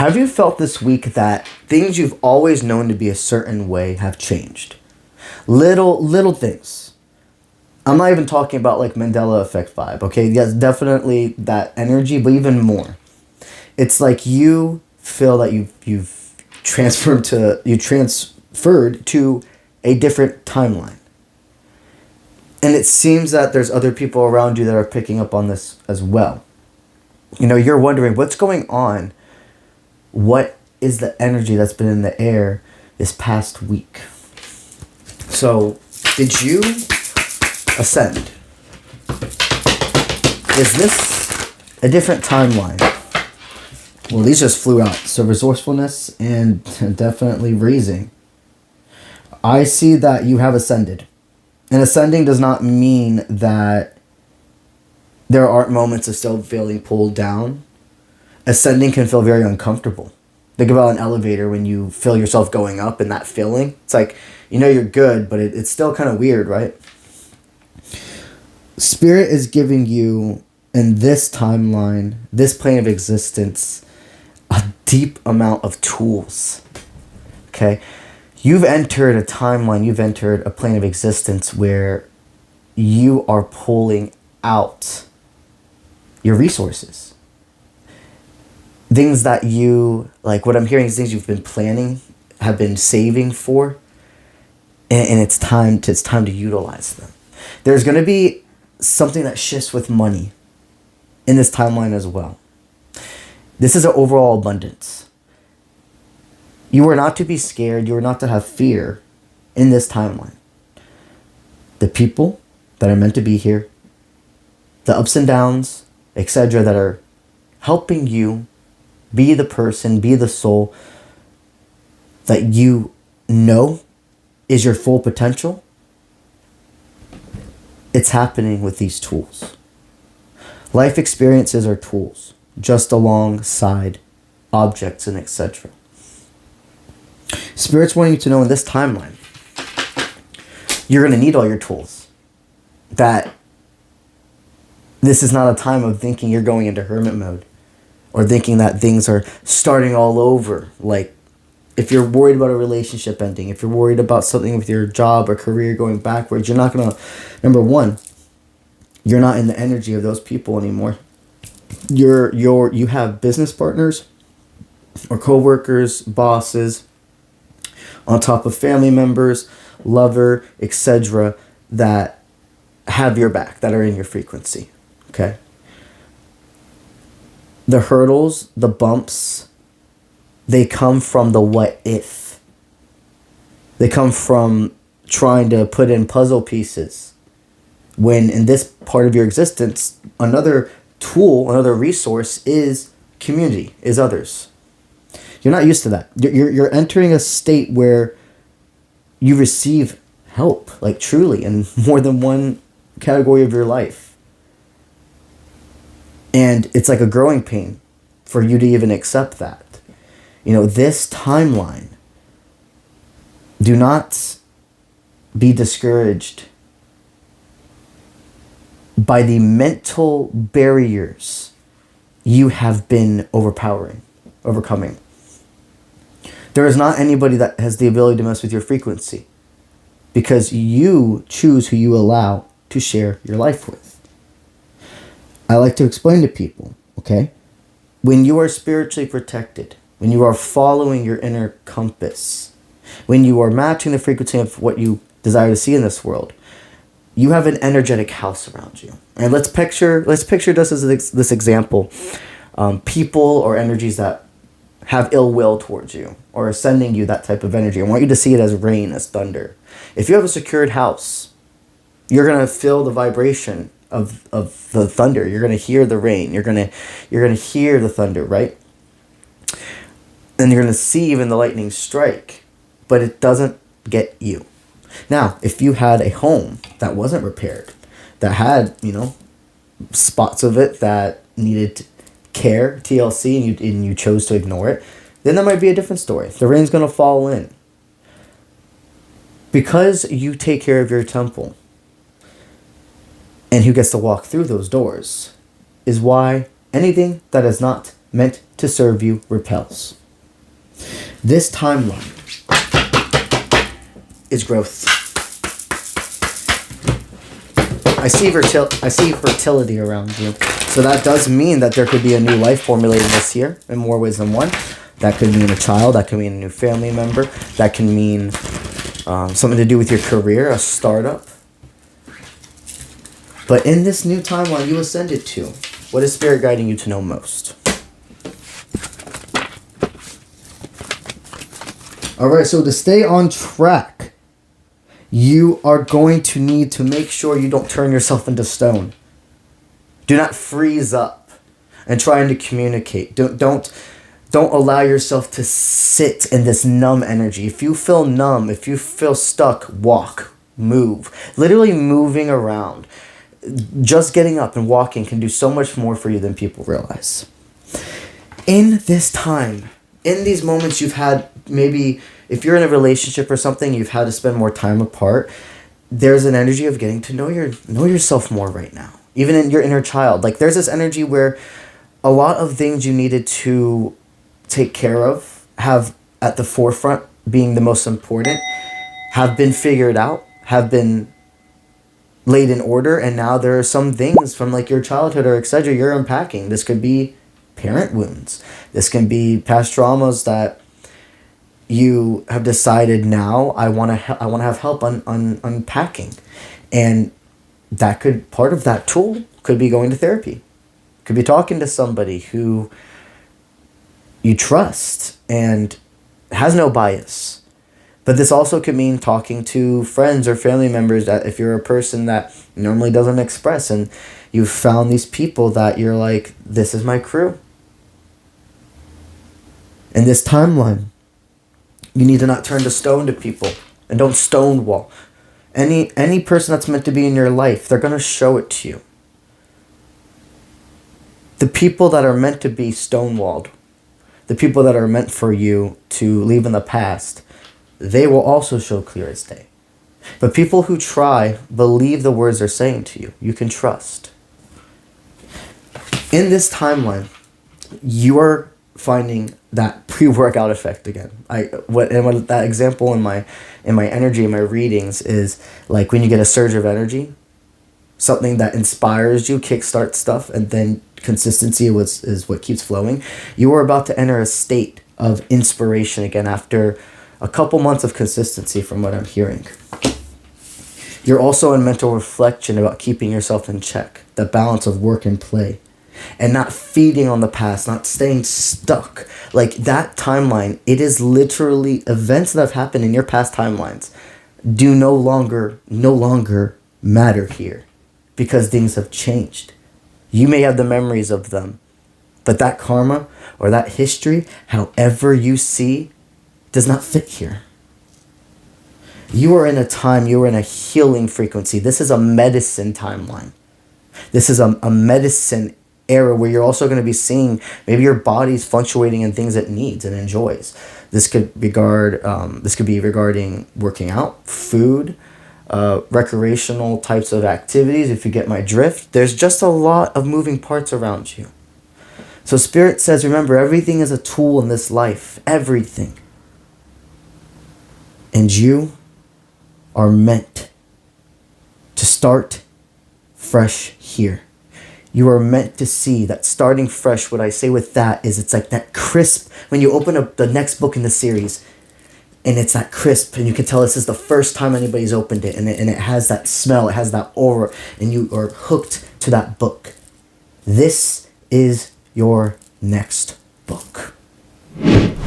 Have you felt this week that things you've always known to be a certain way have changed? Little things. I'm not even talking about like Mandela effect vibe, okay? Yes, definitely that energy, but even more. It's like you feel that you've transferred to a different timeline. And it seems that there's other people around you that are picking up on this as well. You know, you're wondering what's going on. What is the energy that's been in the air this past week? So, did you ascend? Is this a different timeline? Well, these just flew out. So, resourcefulness and definitely raising. I see that you have ascended. And ascending does not mean that there aren't moments of still feeling pulled down. Ascending can feel very uncomfortable. Think about an elevator when you feel yourself going up and that feeling. It's like, you know you're good, but it's still kind of weird, right? Spirit is giving you, in this timeline, this plane of existence, a deep amount of tools. Okay? You've entered a timeline, you've entered a plane of existence where you are pulling out your resources. Things that you, like what I'm hearing is things you've been planning, have been saving for, and it's time to utilize them. There's going to be something that shifts with money in this timeline as well. This is an overall abundance. You are not to be scared. You are not to have fear in this timeline. The people that are meant to be here, the ups and downs, etc., that are helping you be the person, be the soul that you know is your full potential. It's happening with these tools. Life experiences are tools, just alongside objects and etc. Spirit's wanting you to know in this timeline, you're going to need all your tools. That this is not a time of thinking you're going into hermit mode or thinking that things are starting all over. Like if you're worried about a relationship ending, if you're worried about something with your job or career going backwards, you're not going to, number one, you're not in the energy of those people anymore. You have business partners or co-workers, bosses, on top of family members, lover, etc., that have your back, that are in your frequency. Okay? The hurdles, the bumps, they come from the what if. They come from trying to put in puzzle pieces. When in this part of your existence, another tool, another resource is community, is others. You're not used to that. You're entering a state where you receive help, like truly, in more than one category of your life. And it's like a growing pain for you to even accept that. You know, this timeline, do not be discouraged by the mental barriers you have been overcoming. There is not anybody that has the ability to mess with your frequency because you choose who you allow to share your life with. I like to explain to people, okay? When you are spiritually protected, when you are following your inner compass, when you are matching the frequency of what you desire to see in this world, you have an energetic house around you. And let's picture this as this example. People or energies that have ill will towards you or are sending you that type of energy. I want you to see it as rain, as thunder. If you have a secured house, you're going to feel the vibration of the thunder. You're going to hear the rain. You're going to hear the thunder, right? And you're going to see even the lightning strike, but it doesn't get you. Now, if you had a home that wasn't repaired, that had, spots of it that needed care, TLC, and you chose to ignore it, then that might be a different story. The rain's going to fall in. Because you take care of your temple, and who gets to walk through those doors, is why anything that is not meant to serve you repels. This timeline is growth. I see fertility around you. So that does mean that there could be a new life formulated this year in more ways than one. That could mean a child. That could mean a new family member. That can mean something to do with your career, a startup. But in this new timeline you ascended to, what is Spirit guiding you to know most? Alright, so to stay on track, you are going to need to make sure you don't turn yourself into stone. Do not freeze up and trying to communicate. Don't allow yourself to sit in this numb energy. If you feel numb, if you feel stuck, walk, move. Literally moving around. Just getting up and walking can do so much more for you than people realize. In this time, in these moments you've had, maybe if you're in a relationship or something, you've had to spend more time apart, there's an energy of getting to know yourself more right now. Even in your inner child. Like there's this energy where a lot of things you needed to take care of, have at the forefront being the most important, have been figured out, have been laid in order, and now there are some things from like your childhood or etc. you're unpacking. This could be parent wounds. This can be past traumas that you have decided now I want to have help unpacking. And that could, part of that tool could be going to therapy. Could be talking to somebody who you trust and has no bias. But this also could mean talking to friends or family members that if you're a person that normally doesn't express and you've found these people that you're like, this is my crew. In this timeline, you need to not turn to stone to people and don't stonewall. Any person that's meant to be in your life, they're going to show it to you. The people that are meant to be stonewalled, the people that are meant for you to leave in the past, they will also show clear as day. But people who try, believe the words they're saying to you. You can trust. In this timeline, you are finding that pre-workout effect again. What that example in my energy, in my readings is like when you get a surge of energy, something that inspires you, kickstarts stuff, and then consistency is what keeps flowing. You are about to enter a state of inspiration again after a couple months of consistency from what I'm hearing. You're also in mental reflection about keeping yourself in check, the balance of work and play, and not feeding on the past, not staying stuck. Like that timeline, it is literally events that have happened in your past timelines do no longer matter here because things have changed. You may have the memories of them, but that karma or that history, however you see, does not fit here. You are in a time, you are in a healing frequency. This is a medicine timeline. This is a medicine era where you're also going to be seeing maybe your body's fluctuating in things it needs and enjoys. This could be regarding working out, food, recreational types of activities, if you get my drift. There's just a lot of moving parts around you. So Spirit says, remember, everything is a tool in this life. Everything. And you are meant to start fresh here. You are meant to see that starting fresh, what I say with that is it's like that crisp, when you open up the next book in the series, and it's that crisp, and you can tell this is the first time anybody's opened it, and it has that smell, it has that aura, and you are hooked to that book. This is your next book.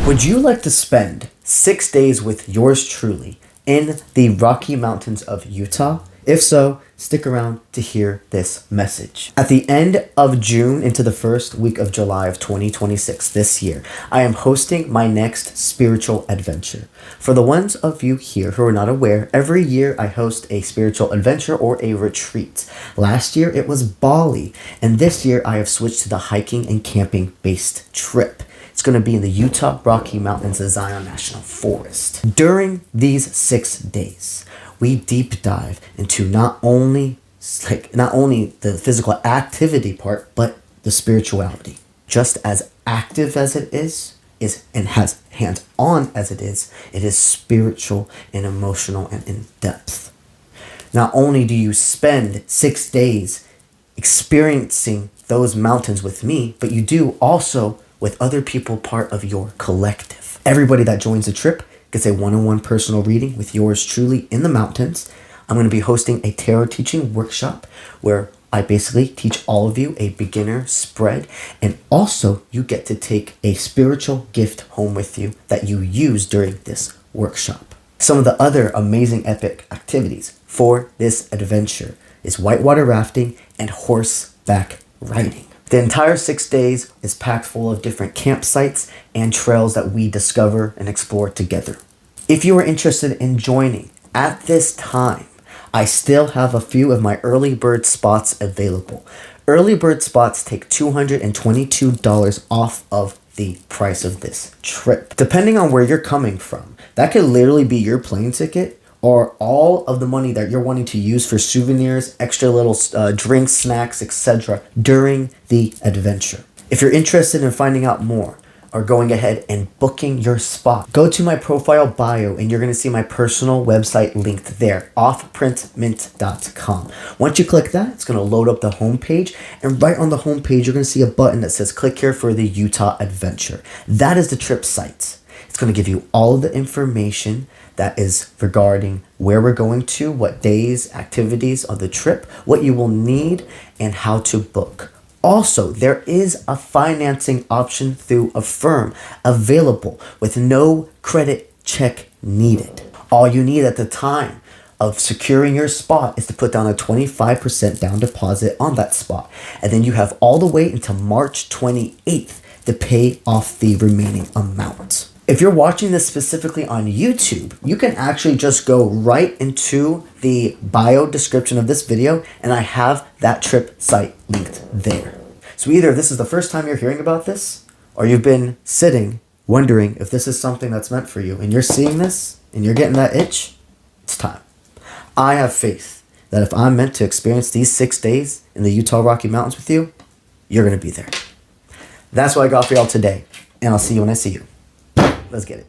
Would you like to spend 6 days with yours truly in the Rocky Mountains of Utah? If so, stick around to hear this message. At the end of June into the first week of July of 2026 this year, I am hosting my next spiritual adventure. For the ones of you here who are not aware, every year I host a spiritual adventure or a retreat. Last year it was Bali, and this year I have switched to the hiking and camping based trip. It's going to be in the Utah Rocky Mountains of Zion National Forest. During these 6 days, we deep dive into not only the physical activity part, but the spirituality. Just as active as it is and has hands-on as it is spiritual and emotional and in depth. Not only do you spend 6 days experiencing those mountains with me, but you do also with other people part of your collective. Everybody that joins the trip gets a one-on-one personal reading with yours truly in the mountains. I'm going to be hosting a tarot teaching workshop where I basically teach all of you a beginner spread, and also you get to take a spiritual gift home with you that you use during this workshop. Some of the other amazing epic activities for this adventure is whitewater rafting and horseback riding. The entire 6 days is packed full of different campsites and trails that we discover and explore together. If you are interested in joining at this time, I still have a few of my early bird spots available. Early bird spots take $222 off of the price of this trip. Depending on where you're coming from, that could literally be your plane ticket or all of the money that you're wanting to use for souvenirs, extra little drinks, snacks, etc. during the adventure. If you're interested in finding out more, or going ahead and booking your spot, go to my profile bio and you're going to see my personal website linked there, offprintmint.com. Once you click that, it's going to load up the homepage, and right on the homepage, you're going to see a button that says click here for the Utah adventure. That is the trip site. It's going to give you all of the information that is regarding where we're going to, what days, activities of the trip, what you will need, and how to book. Also, there is a financing option through Affirm available with no credit check needed. All you need at the time of securing your spot is to put down a 25% down deposit on that spot. And then you have all the way until March 28th to pay off the remaining amount. If you're watching this specifically on YouTube, you can actually just go right into the bio description of this video, and I have that trip site linked there. So either this is the first time you're hearing about this, or you've been sitting wondering if this is something that's meant for you, and you're seeing this, and you're getting that itch, it's time. I have faith that if I'm meant to experience these 6 days in the Utah Rocky Mountains with you, you're going to be there. That's what I got for y'all today, and I'll see you when I see you. Let's get it.